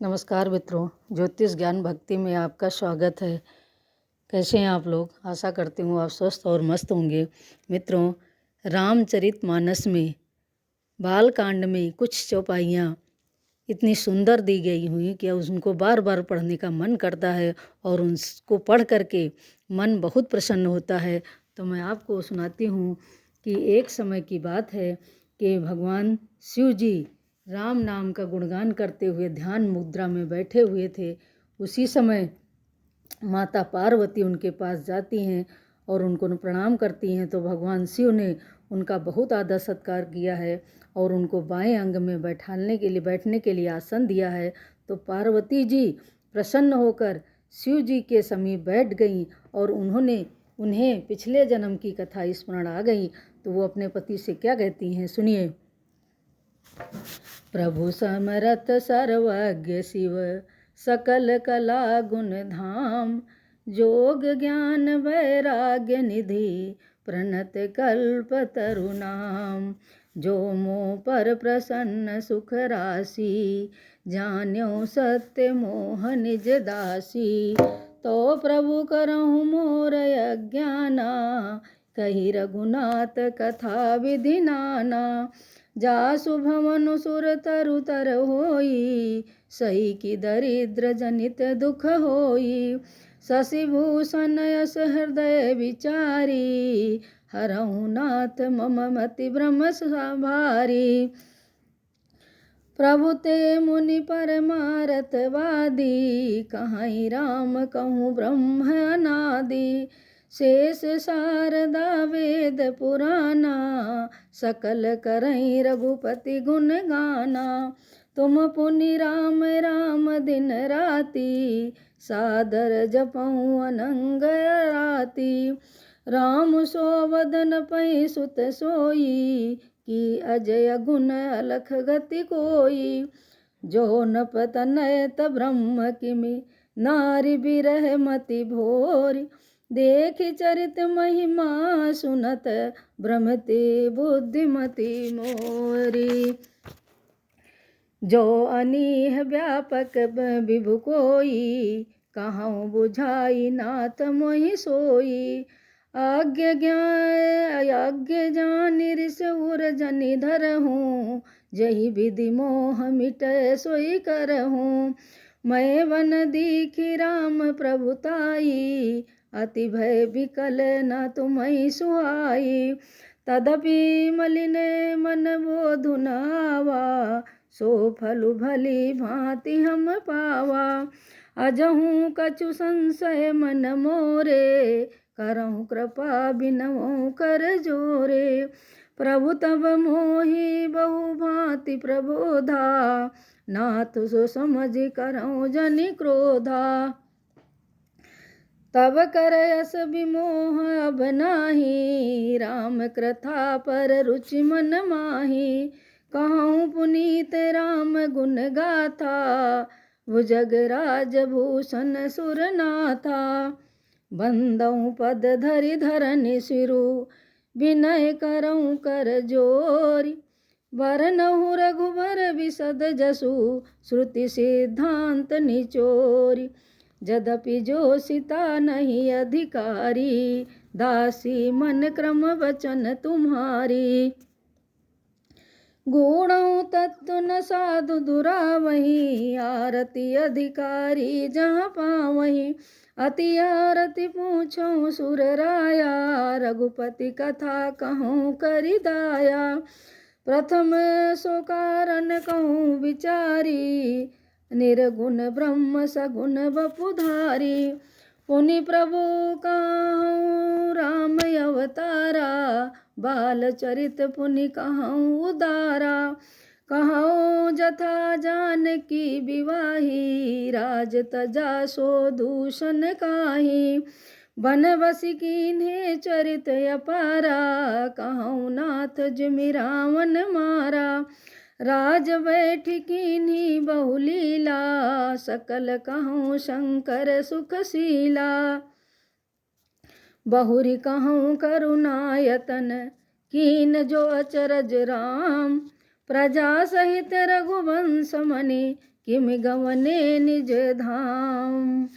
नमस्कार मित्रों, ज्योतिष ज्ञान भक्ति में आपका स्वागत है। कैसे हैं आप लोग? आशा करती हूँ आप स्वस्थ और मस्त होंगे। मित्रों, रामचरितमानस में बालकांड में कुछ चौपाइयाँ इतनी सुंदर दी गई हुई कि उनको बार बार पढ़ने का मन करता है और उनको पढ़ करके मन बहुत प्रसन्न होता है। तो मैं आपको सुनाती हूँ कि एक समय की बात है कि भगवान शिव जी राम नाम का गुणगान करते हुए ध्यान मुद्रा में बैठे हुए थे। उसी समय माता पार्वती उनके पास जाती हैं और उनको प्रणाम करती हैं। तो भगवान शिव ने उनका बहुत आदर सत्कार किया है और उनको बाएं अंग में बैठने के लिए आसन दिया है। तो पार्वती जी प्रसन्न होकर शिव जी के समीप बैठ गईं और उन्हें पिछले जन्म की कथा स्मरण आ गई। तो वो अपने पति से क्या कहती हैं, सुनिए। प्रभु समरथ सर्वज्ञ शिव सकल कला गुण धाम, जोग ज्ञान वैराग्य निधि प्रणत कल्प तरुनाम। जो मोह पर प्रसन्न सुख राशि, जान्यो सत्य मोह निज दासी। तो प्रभु करहु मोर अज्ञाना, कही रघुनाथ कथा विधि नाना। जासु भवन सुर तरु तर होई, सही की दरिद्र जनित दुख होई। शशि भूषण यस हृदय विचारी, हरहु नाथ मम मति भ्रम भारी। प्रभु ते मुनि परमारथ वादी, कहीं राम कहूँ ब्रह्म अनादि। शेष शारदा वेद पुराना, सकल करई रघुपति गुण गाना। तुम पुनि राम राम दिन राति, सादर जपऊँ अनंग राति। राम सो वदन पै सुत सोई, कि अजय गुण अलख गति कोई। जो न पतनयत ब्रह्म किमि, नारी बिरह मति भोरी। देख चरित महिमा सुनत, भ्रमते बुद्धिमति मोरी। जो अनीह व्यापक विभु कोई, कहूँ बुझाई नाथ मोहि सोई। आज्ञ जानि ऋष उर जनि धरहूँ, जही विधि मोह मिटय सोई करहूँ। मैं वन दीखि राम प्रभुताई, अति भय विकल न तुम्हि सुहाई। तदपि मलिन मन बोधु न आवा, सो फलु भली भांति हम पावा। अजहूँ कछु संशय मन मोरे, करहु कृपा बिनवु कर जोरे। प्रभु तब मोहि बहु भांति प्रबोधा, नाथ सो समझ करहु जनि क्रोधा। तब कर यस विमोह अब नाही, राम कृथा पर रुचि मन माही। कहूँ पुनीत राम गुण गाथा, भुजग राज भूषण सुरनाथा। बंदऊ पद धरि धरनि सिरु, विनय करऊँ कर जोरी। वरनहु रघुबर विशद जसु, श्रुति सिद्धांत निचोरी। यद्यपि जो सीता नहीं अधिकारी, दासी मन क्रम वचन तुम्हारी। गुणों तत्व न साधु दुरावही, आरती अधिकारी जहाँ पावहीं। अति आरती पूछो सुर राया, रघुपति कथा कहूँ करि दाया। प्रथम सो कारण कहूँ विचारी, निर्गुण ब्रह्म सगुण वपुधारी। पुनि प्रभु कहूँ राम अवतारा, बाल चरित पुनि कहूँ उदारा। कहूँ जथा जानकी विवाही, राज तजा सो दूषण काही। बनबसी कीन्हे चरित अपारा, कहूँ नाथ जिमि रावण मारा। राज बैठ कीन्ही बहु लीला, सकल कहूँ शंकर सुखशीला। बहुरी कहूँ करुणायतन, कीन जो अचरज राम। प्रजा सहित रघुवंश मनि, किम गवने निज धाम।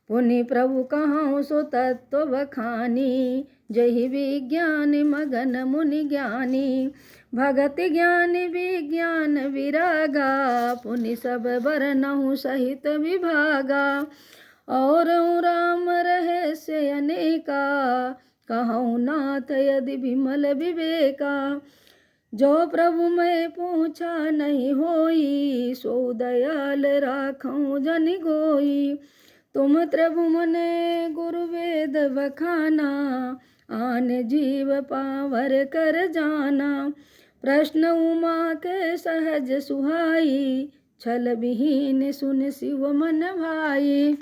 पुनि प्रभु कहाँ सो तत्व बखानी, जहि विज्ञान मगन मुनि ज्ञानी। भगत ज्ञान विज्ञान विरागा, पुनि सब बरनहु सहित विभागा। और राम रहस्य अनेका, कहूँ नाथ यदि विमल विवेका। जो प्रभु मैं पूछा नहीं होई, सो दयाल राखूं जन गोई। तुम त्रिभुवन गुरु वेद बखाना, आन जीव पावर कर जाना। प्रश्न उमा के सहज सुहाई, छल विहीन सुन शिव मन भाई।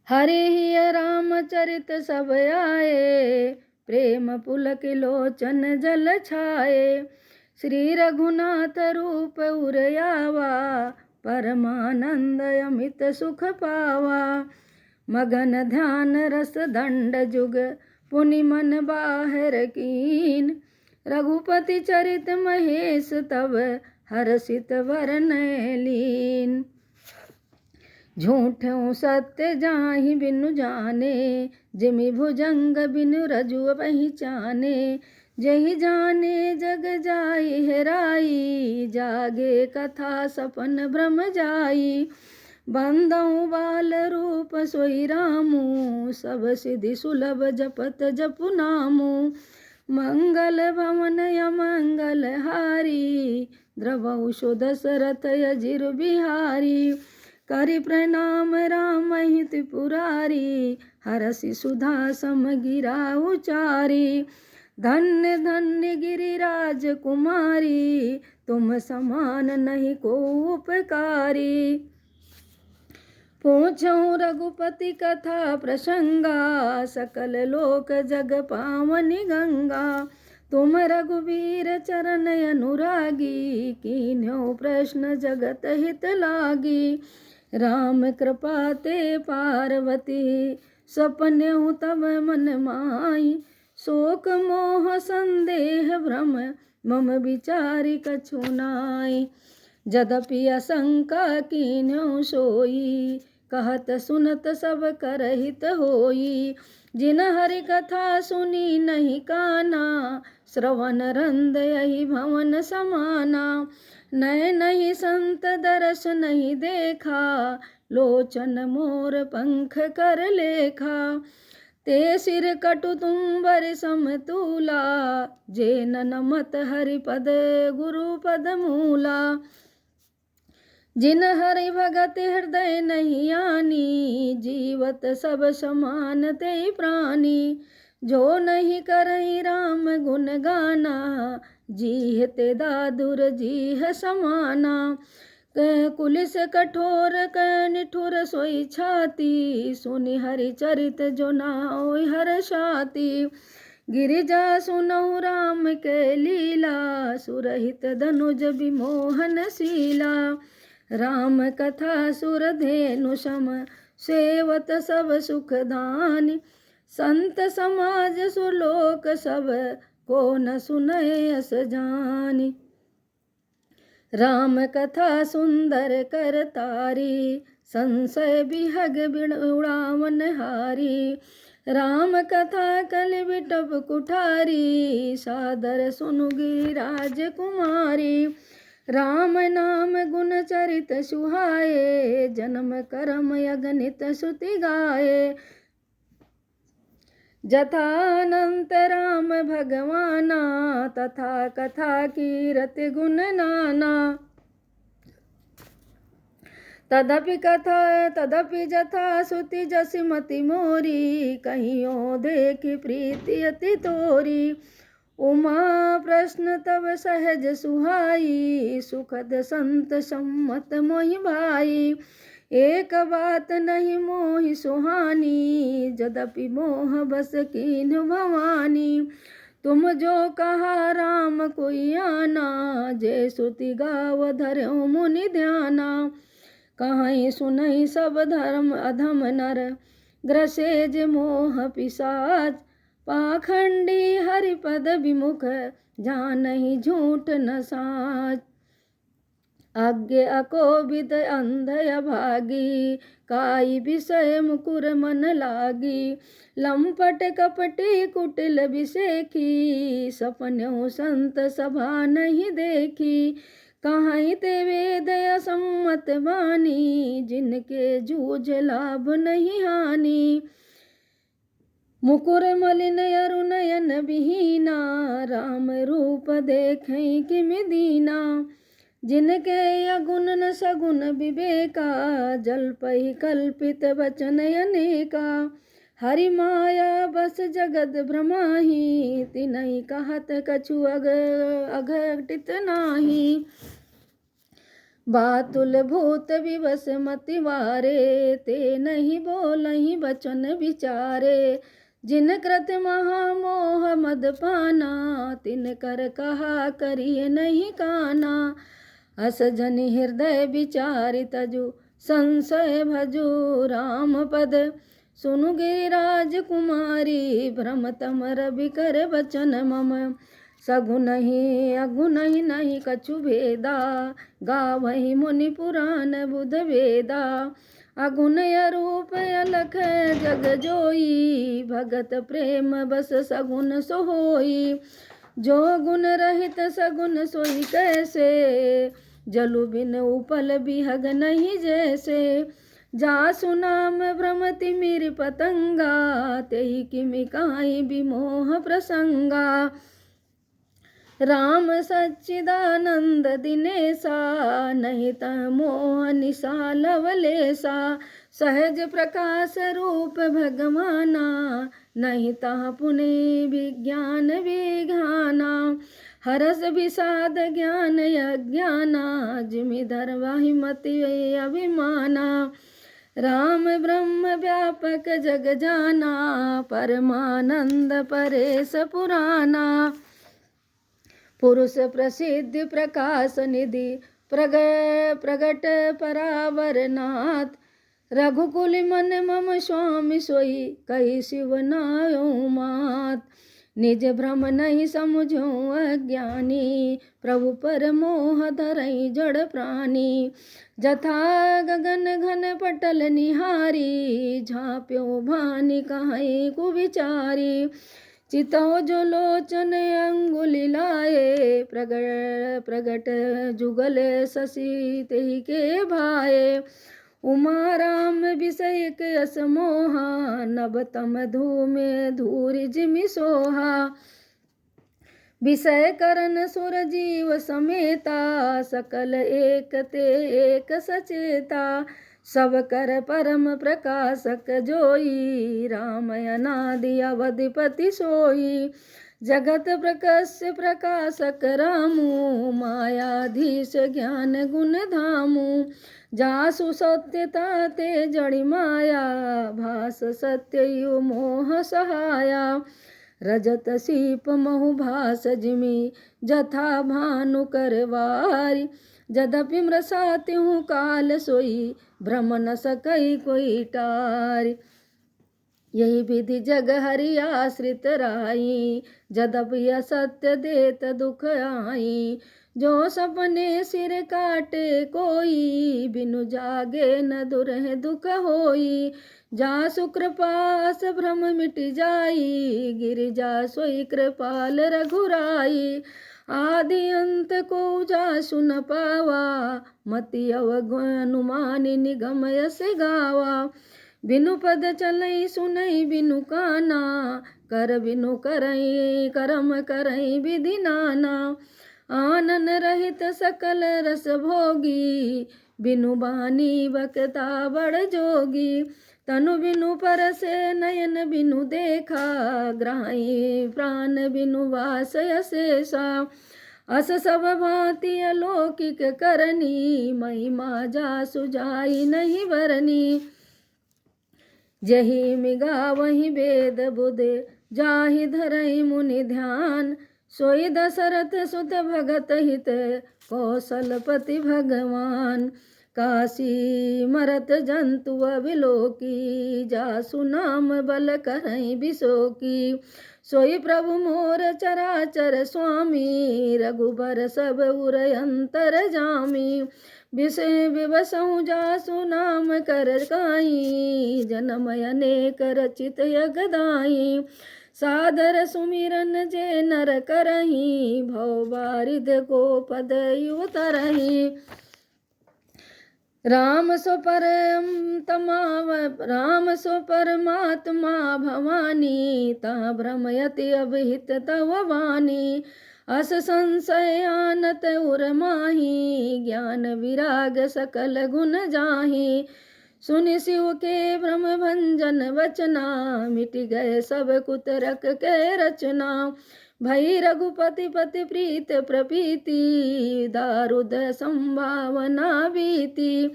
हरे ही रामचरित सब आए, प्रेम पुलक लोचन जल छाए। श्री रघुनाथ रूप उरयावा, परमानंद अमित सुख पावा। मगन ध्यान रस दंड जुग, पुनि मन बाहर कीन। रघुपति चरित महेश तब, हर्षित वरन लीन। झूठों सत्य जाहि बिनु जाने, जिमि भुजंग बिनु रजु पहचाने। जहि जाने जग जाई हेराई, जागे कथा सपन भ्रम जाई। बंदौ बाल रूप सोई रामू, सब सिद्धि सुलभ जपत जपु नामू। मंगल भवन अमंगल हारी, द्रवहु सो दशरथ अजिर बिहारी। करि प्रणाम राम हित पुरारी, हरषि सुधा सम गिरा उचारी। धन्य धन्य गिरिराज कुमारी, तुम समान नहीं को उपकारी। पूछऊं रघुपति कथा प्रसंगा, सकल लोक जग पावनी गंगा। तुम रघुवीर चरण अनुरागी, कीन्यो प्रश्न जगत हित लागी। राम कृपा ते पार्वती, सपन्यहु तब मन माई। शोक मोह संदेह भ्रम, मम विचारि कछु नाई। यद्यपि आशंका कीन्यो सोई, कहत सुनत सब कर हित होई। जिन हरि कथा सुनी नहीं काना, श्रवण रंद यही भवन समाना। नय नहीं संत दर्श नहीं देखा, लोचन मोर पंख कर लेखा। ते सिर कटु तुम्बर समतूला, जेन नमत हरिपद गुरु पद मूला। जिन हरि भगत हृदय नहीं आनी, जीवत सब समान ते प्राणी। जो नहीं करहि राम गुण गाना, जीह ते दादुर जीह समाना। कुलिस कठोर निठुर सोई छाती, सुनि हरि चरित जो नाओ हर्षाति। गिरिजा सुनहु राम के लीला, सुरहित धनुज विमोहन शीला। राम कथा सुर धेनु सम, सेवत सब सुख दानी। संत समाज सुलोक सब, को न सुनय अस जानी। राम कथा सुंदर कर तारी, संशय बिहग उड़ावन हारी। राम कथा कल बिटप कुठारी, सादर सुनुगी राजकुमारी। राम नाम गुण चरित सुहाए, जन्म कर्म अगणित श्रुति गाए। जथानंत राम भगवाना, तथा कथा कीरत गुण नाना। तदपि जथा श्रुति जसि मति मोरी, कहियो देखि प्रीति अति तोरी। उमा प्रश्न तब सहज सुहाई, सुखद संत सम्मत मोहि भाई। एक बात नहीं मोहि सुहानी, यद्यपि मोह बस कीन्ह भवानी। तुम जो कहा राम कोई आना, जे श्रुति गाव धर्यो मुनि ध्याना। कहीं सुनहि सब धर्म अधम नर, ग्रसेज मोह पिशाच। पाखंडी हरिपद विमुख, जानहि झूठ न साच। आज्ञा अकोबिद अंधय भागी, काई विषय मुकुर मन लागी। लंपट कपटी कुटिल विषेखी, सपन्यों संत सभा नहीं देखी। कहाँ ते वेद असम्मत वाणी, जिनके जूझ लाभ नहीं हानि। मुकुर मलिन अरु नयन विहीना, राम रूप देखें किमि दीना। जिनके अगुण न सगुण विवेका, जल्पहि कल्पित वचन अनेका। हरि माया बस जगत भ्रमाहि, तिनहि कहत कछु अघटित नाही। बातुल भूत विवश मति वारे, ते नहीं बोलहि वचन विचारे। जिन कृत महामोह मद पाना, तिन कर कहा करिए नहीं काना। अस जन हृदय विचारि तजु, संशय भजु राम पद। सुनु गिरिराज कुमारी, भ्रम तम रवि कर वचन मम। सगुनहि अगुनहि नहीं कछु भेदा, गावहि मुनि पुराण बुध वेदा। अगुन अरूप अलख जग जोई, भगत प्रेम बस सगुन सोई। जो गुण रहित सगुन सोई कैसे, जलु बिन उपल बिहग नहीं जैसे। जासु नाम भ्रमति मिर पतंगा, तेहि किमि काई विमोह प्रसंगा। राम सच्चिदानंद दिनेसा, नहीं तह मोह निशा लवलेसा। सहज प्रकाश रूप भगवाना, नहीं तह पुनि विज्ञान विघाना। हरस विषाद ज्ञान अज्ञाना, जिमि धरवाहि मति अभिमाना। राम ब्रह्म व्यापक जग जाना, परमानंद परेश पुराना। पुरुष प्रसिद्ध प्रकाश निधि, प्रगट परावरनाथ। रघुकुल मन मम स्वामी सोई, कही शिव नायो मात। निज भ्रम नहीं समझो अज्ञानी, प्रभु पर मोह धरई जड़ प्राणी। जथा गगन घन पटल निहारी, झाँप्यो भानि कहीं कुविचारी। चितौ जो लोचन अंगुली लाए, प्रगट जुगल शशि तेहि के भाए। उमा राम विषय के यस मोहा, नभ तम धूम धूरि जिमि सोहा। विषय करन सुर जीव समेता, सकल एक ते एक सचेता। सब कर परम प्रकाशक जोई, राम अनादि अवधिपति सोई। जगत प्रकस्य प्रकाशक रामू, मायाधीश ज्ञान गुण धामू। जासु सत्यता ते जड़ि माया, भास सत्य यु मोह सहाया। रजत सीप महु भास जिमि, जथा भानु करवारी। जदपि मृषात्यहु काल सोई, भ्रम न सकई कोई टारी। यही विधि जग हरि आश्रित राई, जदपि असत्य देत दुख आई। जो सपने सिर काटे कोई, बिनु जागे न दुरह दुख होई। जासु कृपास भ्रम मिट जाई, गिरिजा सोई कृपाल रघुराई। आदि अंत को जासु न पावा, मति अवगुनुमानि निगम यस गावा। बिनु पद चलई सुनई बिनु काना, कर बिनु करई करम करई विधि नाना। आनन रहित सकल रस भोगी, बिनु बानी बकता बड़ जोगी। तनु बिनु परसे नयन बिनु देखा, ग्राही प्राण बिनु वास अशेषा। अस सब भांति अलौकिक करनी, महिमा जासु जाई नहीं वरनी। जही मिगा वही वेद बुध, जाहि धरई मुनि ध्यान। सोई दशरथ सुत भगत हित, कौशलपति भगवान। काशी मरत जंतु अविलोकी, जासु नाम बल करई बिसोकी। सोई प्रभु मोर चराचर स्वामी, रघुबर सब उर अंतर जामी। विषय विवसऊ जासु नाम कर काई, जन्म अनेक रचित यगदाई। सादर सुमिरन जे नर करही, भव बारिद को पद उतरही। राम सो परमात्मा भवानी, ता भ्रमयति अभिहित तव वाणी। अस संशय आनत उर माही, ज्ञान विराग सकल गुण जाही। सुनि शिव के ब्रह्म भंजन वचना, मिट गए सब कुतरक के रचना। भई रघुपति पति प्रीत प्रपीति, दारुद संभावना बीती।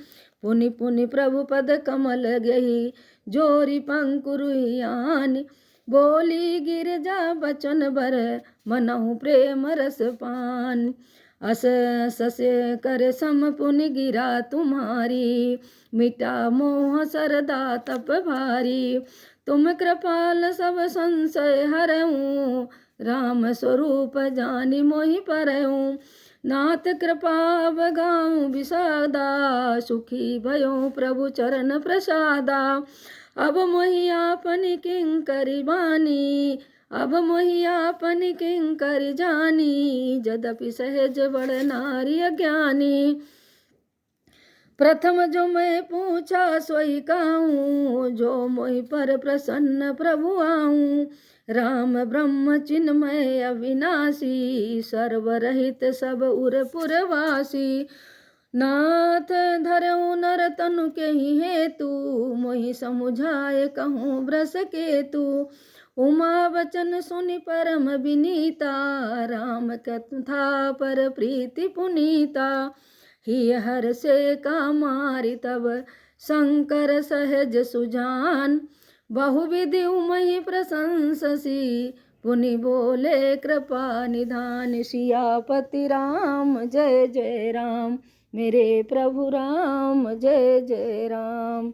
पुनि पुनि प्रभु पद कमल गही, जोरी पंकुरुयान। बोली गिरजा बचन बर, मनहु प्रेम रस पान। अस ससे कर सम पुनि गिरा तुम्हारी, मिटा मोह सरदा तप भारी। तुम कृपाल सब संशय हरऊँ, राम स्वरूप जानि मोहि परऊँ। नाथ कृपा बगाऊँ विषादा, सुखी भयों प्रभु चरण प्रसादा। अब मोहि आपन किंकरि बानी, अब मोहि आपन किंकरि जानी। यद्यपि सहज बड़ नारी अज्ञानी, प्रथम जो मैं पूछा सोई कहूँ। जो मोहि पर प्रसन्न प्रभु आऊँ। राम ब्रह्म चिन्मय अविनाशी, सर्वरहित सब उर पुरवासी। नाथ धरऊ नर तनु के ही हेतु, मोहि समुझाए कहूँ ब्रस केतु। उमा वचन सुनि परम विनीता, राम कथा पर प्रीति पुनीता। ही हर से कामारि तब शंकर सहज सुजान, बहुविधि उमहि प्रशंससी। पुनि बोले कृपा निधान, सियापति राम जय जय राम। मेरे प्रभु राम जय जय राम।